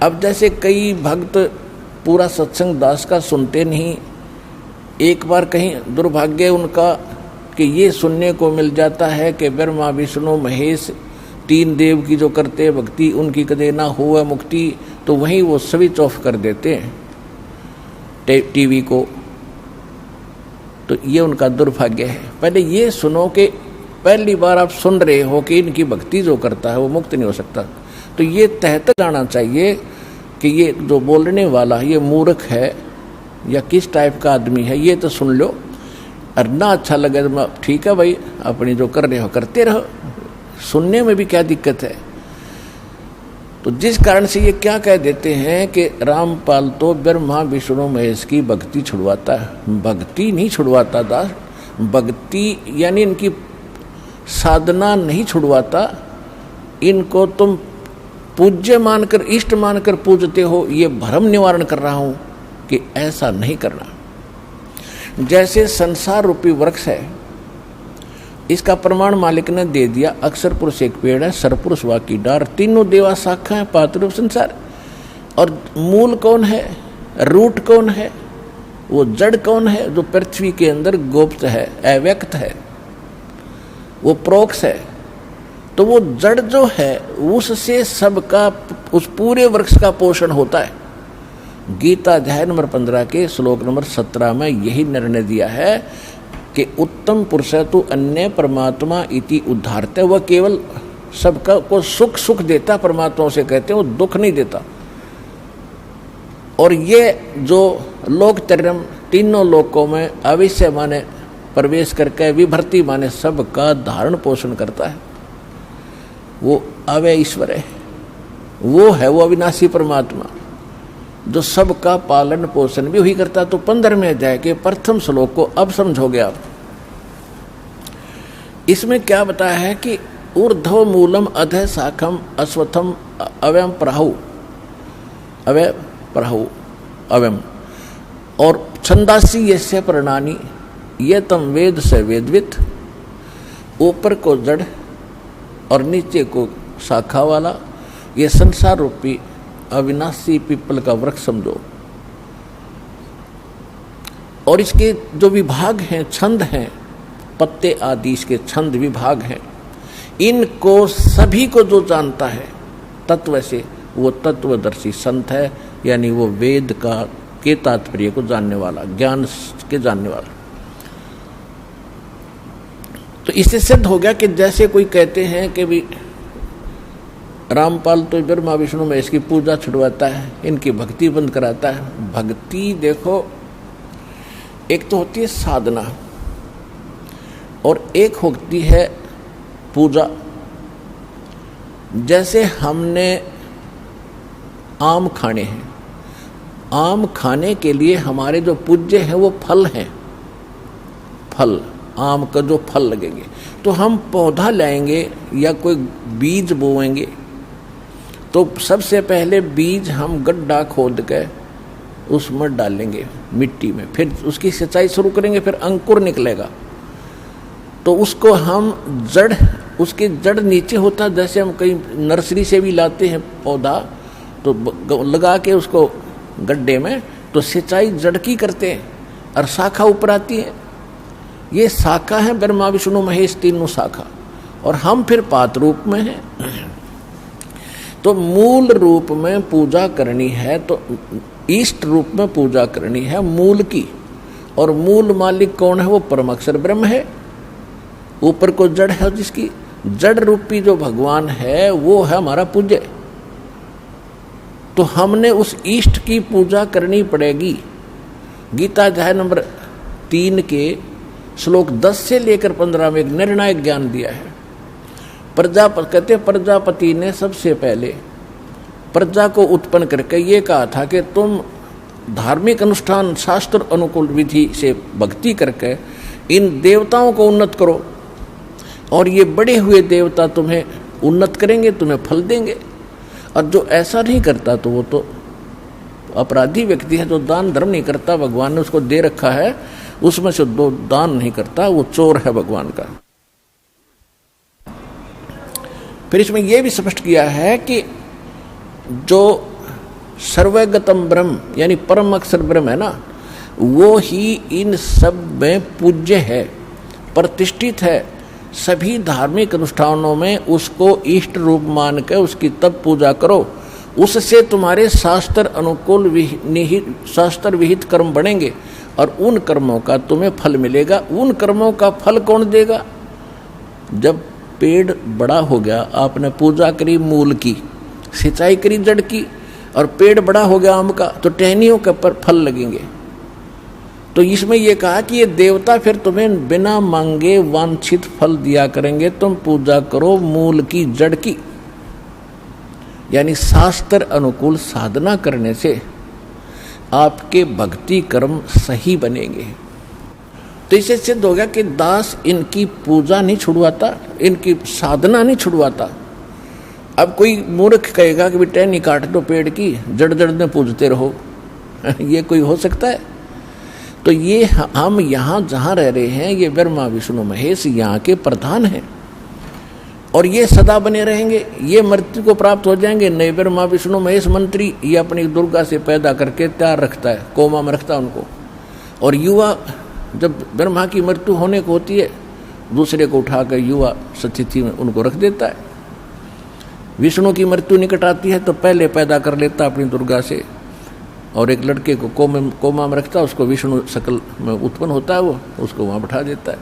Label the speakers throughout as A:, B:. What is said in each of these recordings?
A: अब जैसे कई भक्त पूरा सत्संग दास का सुनते नहीं, एक बार कहीं दुर्भाग्य उनका कि ये सुनने को मिल जाता है कि ब्रह्मा विष्णु महेश तीन देव की जो करते हैं भक्ति उनकी कदे ना हुआ मुक्ति, तो वहीं वो स्विच ऑफ कर देते हैं टीवी को। तो ये उनका दुर्भाग्य है। पहले ये सुनो कि पहली बार आप सुन रहे हो कि इनकी भक्ति जो करता है वो मुक्त नहीं हो सकता, तो ये तह तक आना चाहिए कि ये जो बोलने वाला ये मूर्ख है या किस टाइप का आदमी है, ये तो सुन लो। और ना अच्छा लगे तो ठीक है भाई, अपनी जो कर रहे हो करते रहो, सुनने में भी क्या दिक्कत है। तो जिस कारण से ये क्या कह देते हैं कि रामपाल तो ब्रह्मा विष्णु महेश की भक्ति छुड़वाता है। भक्ति नहीं छुड़वाता दास, भक्ति यानी इनकी साधना नहीं छुड़वाता, इनको तुम पूज्य मानकर इष्ट मानकर पूजते हो, ये भ्रम निवारण कर रहा हूं कि ऐसा नहीं करना। जैसे संसार रूपी वृक्ष है, इसका प्रमाण मालिक ने दे दिया। अक्षर पुरुष एक पेड़ है, सरपुरुष वा की डार, तीनों देवा शाखा है, पात्र संसार। और मूल कौन है, रूट कौन है, वो जड़ कौन है जो पृथ्वी के अंदर गुप्त है, अव्यक्त है, वो प्रोक्ष है। तो वो जड़ जो है उससे सबका, उस पूरे वृक्ष का पोषण होता है। गीता अध्याय नंबर 15 के श्लोक नंबर 17 में यही निर्णय दिया है कि उत्तम पुरुष तो अन्य परमात्मा इति उद्धारते, वह केवल सबका को सुख सुख देता, परमात्मा से कहते हैं, वो दुख नहीं देता। और ये जो लोकत्रयम तीनों लोकों में अविश्य माने प्रवेश करके विभर्ति माने सबका धारण पोषण करता है, वो अव्यय ईश्वर है, वो है वो अविनाशी परमात्मा जो सबका पालन पोषण भी वही करता। तो 15वें अध्याय के प्रथम श्लोक को अब समझोगे आप। इसमें क्या बताया है कि ऊर्ध्व मूलम अधः शाखम अश्वत्थम अव्यम प्राहु, अव्यय प्राहु अव्यम, और छंदासी यस्य प्रणानी ये तम वेद से वेदवित। ऊपर को जड़ और नीचे को शाखा वाला, ये संसार रूपी अविनाशी पीपल का वृक्ष समझो। और इसके जो विभाग हैं, छंद हैं, पत्ते आदि इसके छंद विभाग हैं, इनको सभी को जो जानता है तत्व से, वो तत्वदर्शी संत है, यानी वो वेद का के तात्पर्य को जानने वाला, ज्ञान के जानने वाला। तो इससे सिद्ध हो गया कि जैसे कोई कहते हैं कि भी रामपाल तो ब्रह्मा विष्णु में इसकी पूजा छुड़वाता है, इनकी भक्ति बंद कराता है। भक्ति देखो, एक तो होती है साधना और एक होती है पूजा। जैसे हमने आम खाने हैं, आम खाने के लिए हमारे जो पूज्य हैं वो फल हैं, फल आम का जो फल लगेंगे, तो हम पौधा लाएंगे या कोई बीज बोएंगे, तो सबसे पहले बीज हम गड्ढा खोद के उसमें डालेंगे मिट्टी में, फिर उसकी सिंचाई शुरू करेंगे, फिर अंकुर निकलेगा। तो उसको हम जड़, उसकी जड़ नीचे होता है, जैसे हम कहीं नर्सरी से भी लाते हैं पौधा, तो लगा के उसको गड्ढे में, तो सिंचाई जड़ की करते हैं और शाखा ऊपर आती है। ये शाखा है ब्रह्मा विष्णु महेश तीनों शाखा, और हम फिर पात रूप में हैं। तो मूल रूप में पूजा करनी है, तो इष्ट रूप में पूजा करनी है मूल की, और मूल मालिक कौन है, वो परम अक्षर ब्रह्म है। ऊपर को जड़ है, जिसकी जड़ रूपी जो भगवान है वो है हमारा पूज्य। तो हमने उस इष्ट की पूजा करनी पड़ेगी। गीता अध्याय नंबर 3 के श्लोक 10 से लेकर 15 में एक निर्णायक ज्ञान दिया है। कहते प्रजापति ने सबसे पहले प्रजा को उत्पन्न करके ये कहा था कि तुम धार्मिक अनुष्ठान शास्त्र अनुकूल विधि से भक्ति करके इन देवताओं को उन्नत करो, और ये बड़े हुए देवता तुम्हें उन्नत करेंगे, तुम्हें फल देंगे। और जो ऐसा नहीं करता तो वो तो अपराधी व्यक्ति है, जो दान धर्म नहीं करता, भगवान ने उसको दे रखा है, उसमें से दो दान नहीं करता, वो चोर है भगवान का। फिर इसमें यह भी स्पष्ट किया है कि जो सर्वगतम ब्रह्म यानी परम अक्षर ब्रह्म है ना, वो ही इन सब में पूज्य है, प्रतिष्ठित है। सभी धार्मिक अनुष्ठानों में उसको इष्ट रूप मान कर उसकी तब पूजा करो, उससे तुम्हारे शास्त्र अनुकूल शास्त्र विहित कर्म बनेंगे और उन कर्मों का तुम्हें फल मिलेगा। उन कर्मों का फल कौन देगा? जब पेड़ बड़ा हो गया, आपने पूजा करी मूल की, सिंचाई करी जड़ की, और पेड़ बड़ा हो गया आम का, तो टहनियों के पर फल लगेंगे। तो इसमें यह कहा कि ये देवता फिर तुम्हें बिना मांगे वांछित फल दिया करेंगे। तुम पूजा करो मूल की, जड़ की, यानी शास्त्र अनुकूल साधना करने से आपके भक्ति कर्म सही बनेंगे। तो इससे सिद्ध हो गया कि दास इनकी पूजा नहीं छुड़वाता, इनकी साधना नहीं छुड़वाता। अब कोई मूर्ख कहेगा कि बेटा नहीं काट दो पेड़ की, जड़ जड़ में पूजते रहो ये कोई हो सकता है? तो ये हम यहाँ जहाँ रह रहे हैं, ये ब्रह्मा विष्णु महेश यहाँ के प्रधान हैं और ये सदा बने रहेंगे। ये मृत्यु को प्राप्त हो जाएंगे नहीं। ब्रह्मा विष्णु महेश मंत्री ये अपनी दुर्गा से पैदा करके तैयार रखता है, कोमा में रखता है उनको। और युवा जब ब्रह्मा की मृत्यु होने को होती है, दूसरे को उठाकर युवा स्थिति में उनको रख देता है। विष्णु की मृत्यु निकट आती है तो पहले पैदा कर लेता अपनी दुर्गा से, और एक लड़के को कोमा में रखता है, उसको विष्णु शकल में उत्पन्न होता है, वो उसको वहाँ बैठा देता है।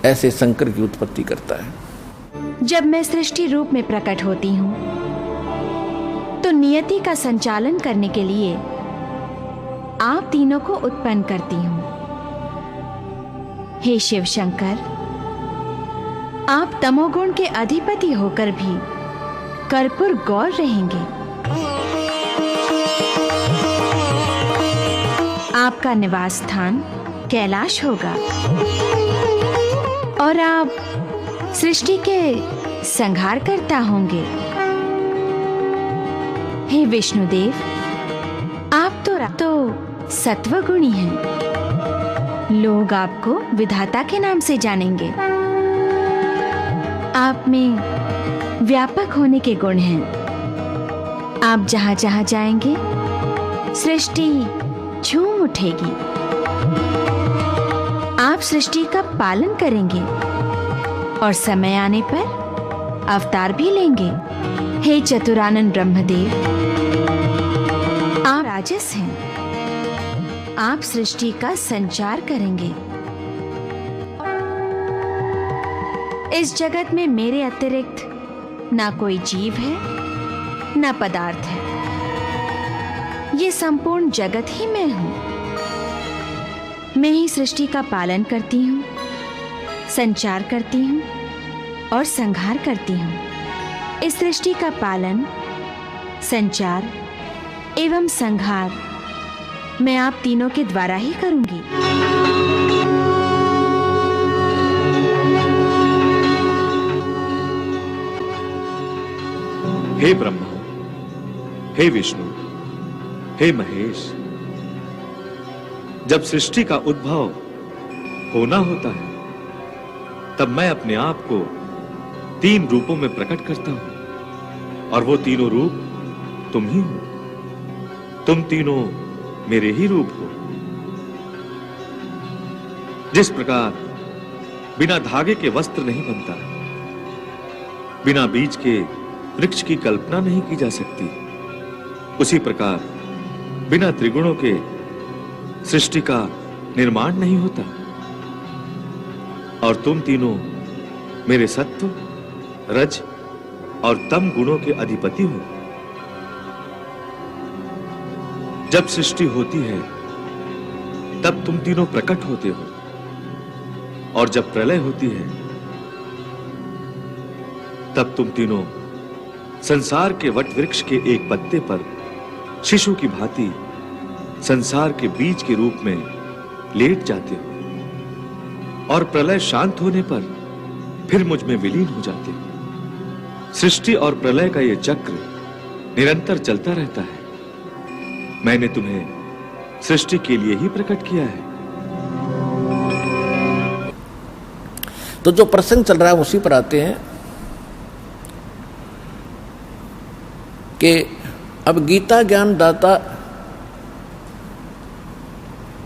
A: ऐसे शंकर की उत्पत्ति करता है।
B: जब मैं सृष्टि रूप में प्रकट होती हूँ तो नियति का संचालन करने के लिए आप तीनों को उत्पन्न करती हूँ। हे शिव शंकर, आप तमोगुण के अधिपति होकर भी कर्पूर गौर रहेंगे। आपका निवास स्थान कैलाश होगा और आप सृष्टि के संहार करता होंगे। हे विष्णुदेव, आप तो सत्वगुणी हैं। लोग आपको विधाता के नाम से जानेंगे। आप में व्यापक होने के गुण हैं। आप जहां जहां जाएंगे सृष्टि झूम उठेगी। आप सृष्टि का पालन करेंगे और समय आने पर अवतार भी लेंगे। हे चतुरानन ब्रह्मदेव, आप राजस हैं। आप सृष्टि का संचार करेंगे। इस जगत में मेरे अतिरिक्त ना कोई जीव है, ना पदार्थ है। ये संपूर्ण जगत ही मैं हूं। मैं ही सृष्टि का पालन करती हूँ, संचार करती हूँ और संहार करती हूँ। इस सृष्टि का पालन, संचार एवं संहार मैं आप तीनों के द्वारा ही करूंगी।
C: हे ब्रह्मा, हे विष्णु, हे महेश, जब सृष्टि का उद्भव होना होता है तब मैं अपने आप को 3 रूपों में प्रकट करता हूं और वो तीनों रूप तुम ही हो। तुम तीनों मेरे ही रूप हो। जिस प्रकार बिना धागे के वस्त्र नहीं बनता, बिना बीज के वृक्ष की कल्पना नहीं की जा सकती, उसी प्रकार बिना त्रिगुणों के सृष्टि का निर्माण नहीं होता। और तुम तीनों मेरे सत्व, रज और तम गुणों के अधिपति हो। जब सृष्टि होती है तब तुम तीनों प्रकट होते हो, और जब प्रलय होती है तब तुम तीनों संसार के वट वृक्ष के एक पत्ते पर शिशु की भांति संसार के बीज के रूप में लेट जाते हो, और प्रलय शांत होने पर फिर मुझ में विलीन हो जाते हो। सृष्टि और प्रलय का यह चक्र निरंतर चलता रहता है। मैंने तुम्हें सृष्टि के लिए ही प्रकट किया है।
A: तो जो प्रसंग चल रहा है उसी पर आते हैं कि अब गीता ज्ञान दाता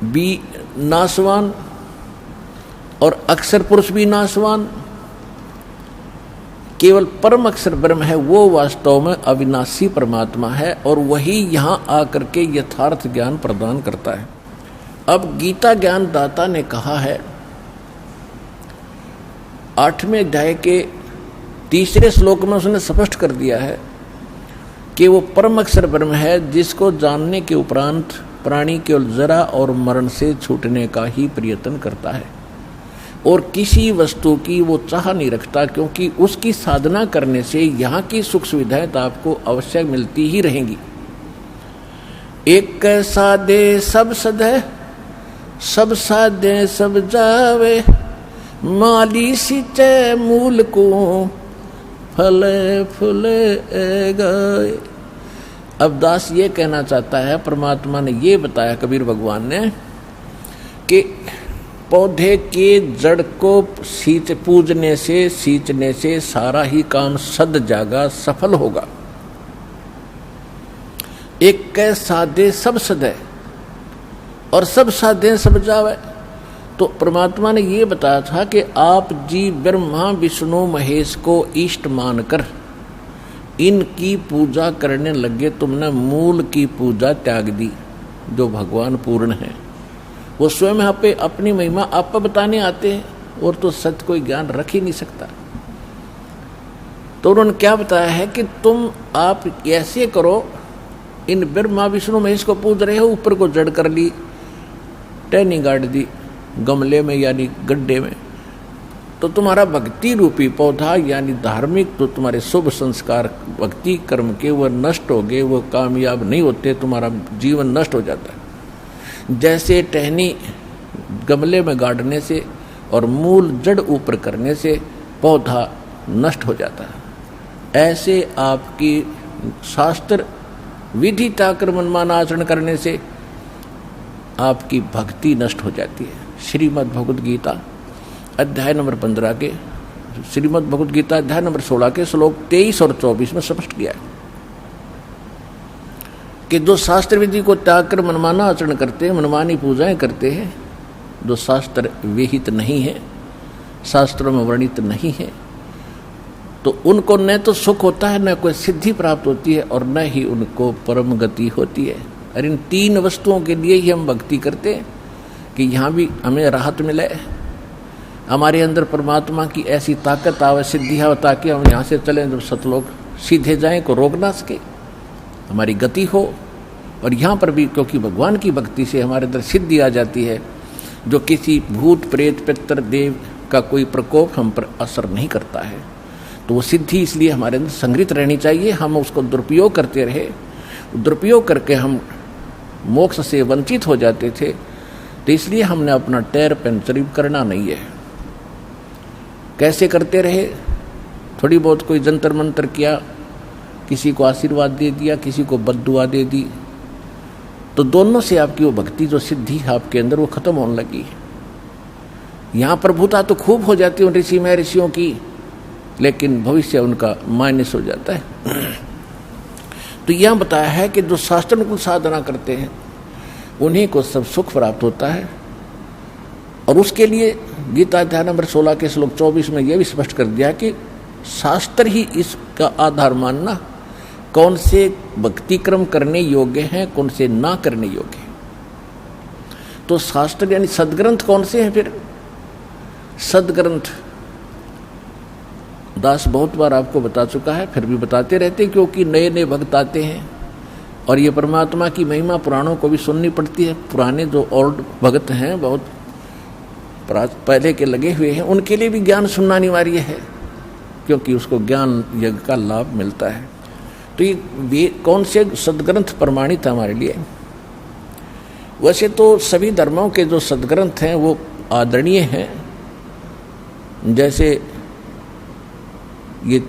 A: भी नाशवान और अक्षर पुरुष भी नाशवान, केवल परम अक्षर ब्रह्म है, वो वास्तव में अविनाशी परमात्मा है और वही यहाँ आकर के यथार्थ ज्ञान प्रदान करता है। अब गीता ज्ञान दाता ने कहा है 8वें अध्याय के 3 श्लोक में उसने स्पष्ट कर दिया है कि वो परम अक्षर ब्रह्म है, जिसको जानने के उपरांत प्राणी केवल जरा और मरण से छूटने का ही प्रयत्न करता है और किसी वस्तु की वो चाह नहीं रखता, क्योंकि उसकी साधना करने से यहाँ की सुख सुविधाएं तो आपको अवश्य मिलती ही रहेंगी। एक साधे सब सधे, सब साधे सब जावे, माली सिंचे मूल को फले फूले गए। अब दास ये कहना चाहता है, परमात्मा ने ये बताया कबीर भगवान ने कि पौधे के जड़ को पूजने से सींचने से सारा ही काम सद जागा, सफल होगा। एक कै साधे सब सदे और सब साधे सब जावे। तो परमात्मा ने ये बताया था कि आप जी ब्रह्मा विष्णु महेश को इष्ट मानकर इनकी पूजा करने लगे, तुमने मूल की पूजा त्याग दी जो भगवान पूर्ण है। वो स्वयं यहाँ पे अपनी महिमा आप पर बताने आते हैं और तो सत्य कोई ज्ञान रख ही नहीं सकता। तो उन्होंने क्या बताया है कि तुम आप ऐसे करो, इन ब्रह्मा विष्णु महेश को पूज रहे हो, ऊपर को जड़ कर ली, टहनी गाड़ दी गमले में यानी गड्ढे में, तो तुम्हारा भक्ति रूपी पौधा यानी धार्मिक तो तुम्हारे शुभ संस्कार भक्ति कर्म के वो नष्ट हो गए, वो कामयाब नहीं होते, तुम्हारा जीवन नष्ट हो जाता है। जैसे टहनी गमले में गाड़ने से और मूल जड़ ऊपर करने से पौधा नष्ट हो जाता है, ऐसे आपकी शास्त्र विधि ताकर मनमाना आचरण करने से आपकी भक्ति नष्ट हो जाती है। श्रीमद् भगवद गीता अध्याय नंबर 15 के श्रीमद् भगवद गीता अध्याय नंबर 16 के श्लोक 23 और 24 में स्पष्ट किया है कि जो शास्त्र विधि को त्याग कर मनमाना आचरण करते हैं, मनमानी पूजाएं करते हैं, जो शास्त्र विहित नहीं है, शास्त्रों में वर्णित नहीं है, तो उनको न तो सुख होता है, न कोई सिद्धि प्राप्त होती है और न ही उनको परम गति होती है। और इन 3 वस्तुओं के लिए ही हम भक्ति करते हैं कि यहाँ भी हमें राहत मिले, हमारे अंदर परमात्मा की ऐसी ताकत आवे, सिद्धि आवे, ताकि हम यहाँ से चलें जब सतलोक सीधे जाएं, को रोक ना सके, हमारी गति हो। और यहाँ पर भी क्योंकि भगवान की भक्ति से हमारे अंदर सिद्धि आ जाती है, जो किसी भूत प्रेत पितर देव का कोई प्रकोप हम पर असर नहीं करता है, तो वो सिद्धि इसलिए हमारे अंदर संग्रहित रहनी चाहिए। हम उसको दुरुपयोग करते रहे, दुरुपयोग करके हम मोक्ष से वंचित हो जाते थे, तो इसलिए हमने अपना टायर पंचर करना नहीं है। कैसे करते रहे, थोड़ी बहुत कोई जंतर मंतर किया, किसी को आशीर्वाद दे दिया, किसी को बद्दुआ दे दी, तो दोनों से आपकी वो भक्ति जो सिद्धि आपके अंदर वो खत्म होने लगी। यहाँ प्रभुता तो खूब हो जाती है उन ऋषि महर्षियों की, लेकिन भविष्य उनका माइनस हो जाता है। तो यह बताया है कि जो शास्त्रानुकूल साधना करते हैं उन्हीं को सब सुख प्राप्त होता है। और उसके लिए गीता अध्याय नंबर 16 के श्लोक 24 में यह भी स्पष्ट कर दिया कि शास्त्र ही इसका आधार मानना, कौन से भक्ति क्रम करने योग्य हैं, कौन से ना करने योग्य हैं। तो शास्त्र यानी सदग्रंथ कौन से हैं? फिर सदग्रंथ दास बहुत बार आपको बता चुका है, फिर भी बताते रहते हैं, क्योंकि नए नए भक्त आते हैं और ये परमात्मा की महिमा पुराणों को भी सुननी पड़ती है। पुराने जो ओल्ड भक्त हैं, बहुत पहले के लगे हुए हैं, उनके लिए भी ज्ञान सुनना अनिवार्य है, क्योंकि उसको ज्ञान यज्ञ का लाभ मिलता है। तो ये कौन से सदग्रंथ प्रमाणित है हमारे लिए? वैसे तो सभी धर्मों के जो सदग्रंथ हैं वो आदरणीय हैं, जैसे ये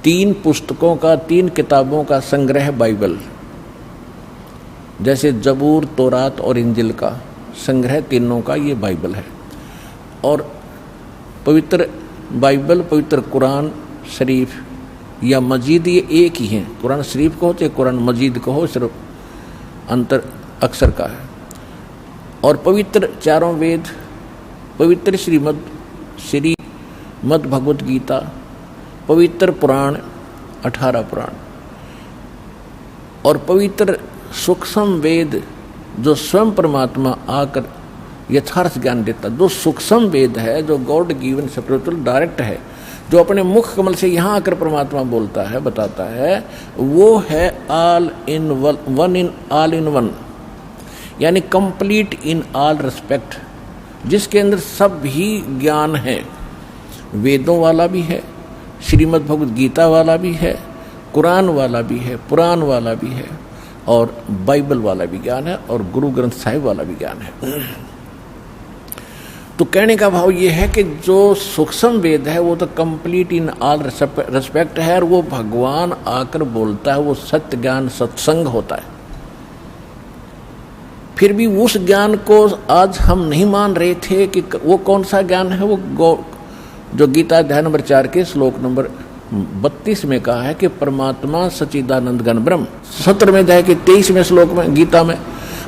A: 3 पुस्तकों का, 3 किताबों का संग्रह बाइबल, जैसे जबूर, तौरात और इंजिल का संग्रह, तीनों का ये बाइबल है। और पवित्र बाइबल, पवित्र कुरान शरीफ या मजीद, ये एक ही है। कुरान शरीफ कहो चाहे कुरान मजीद कहो, सिर्फ अंतर अक्षर का है। और पवित्र चारों वेद, पवित्र श्रीमद् भगवत गीता, पवित्र पुराण 18 पुराण, और पवित्र सूक्ष्म वेद जो स्वयं परमात्मा आकर यथार्थ ज्ञान देता, जो सूक्ष्म वेद है, जो गॉड गिवन स्पिरिचुअल डायरेक्ट है, जो अपने मुख कमल से यहाँ आकर परमात्मा बोलता है, बताता है, वो है ऑल इन वन, यानी कंप्लीट इन ऑल रिस्पेक्ट, जिसके अंदर सब भी ज्ञान है। वेदों वाला भी है, श्रीमद् भगवत गीता वाला भी है, कुरान वाला भी है, पुराण वाला भी है, और बाइबल वाला भी ज्ञान है, और गुरु ग्रंथ साहिब वाला भी ज्ञान है। तो कहने का भाव ये है कि जो सूक्ष्म वेद है वो तो कंप्लीट इन ऑल रिस्पेक्ट है, और वो भगवान आकर बोलता है, वो सत्य ज्ञान सत्संग होता है। फिर भी उस ज्ञान को आज हम नहीं मान रहे थे कि वो कौन सा ज्ञान है। वो जो गीता अध्याय नंबर 4 के श्लोक नंबर 32 में कहा है कि परमात्मा सच्चिदानंद घन ब्रह्म, 17वें अध्याय के 23वें श्लोक में गीता में,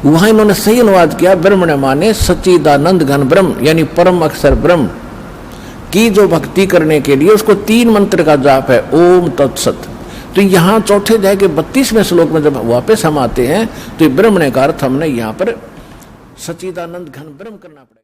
A: वहां इन्होंने सही अनुवाद किया, ब्रह्मण्य माने सच्चिदानंद घन ब्रह्म, यानी परम अक्षर ब्रह्म की जो भक्ति करने के लिए उसको 3 मंत्र का जाप है, ओम तत्सत। तो यहाँ चौथे अध्याय के 32वें श्लोक में जब वापस हम आते हैं तो ब्रह्मण्य का अर्थ हमने यहाँ पर सच्चिदानंद घन ब्रह्म करना पड़ेगा।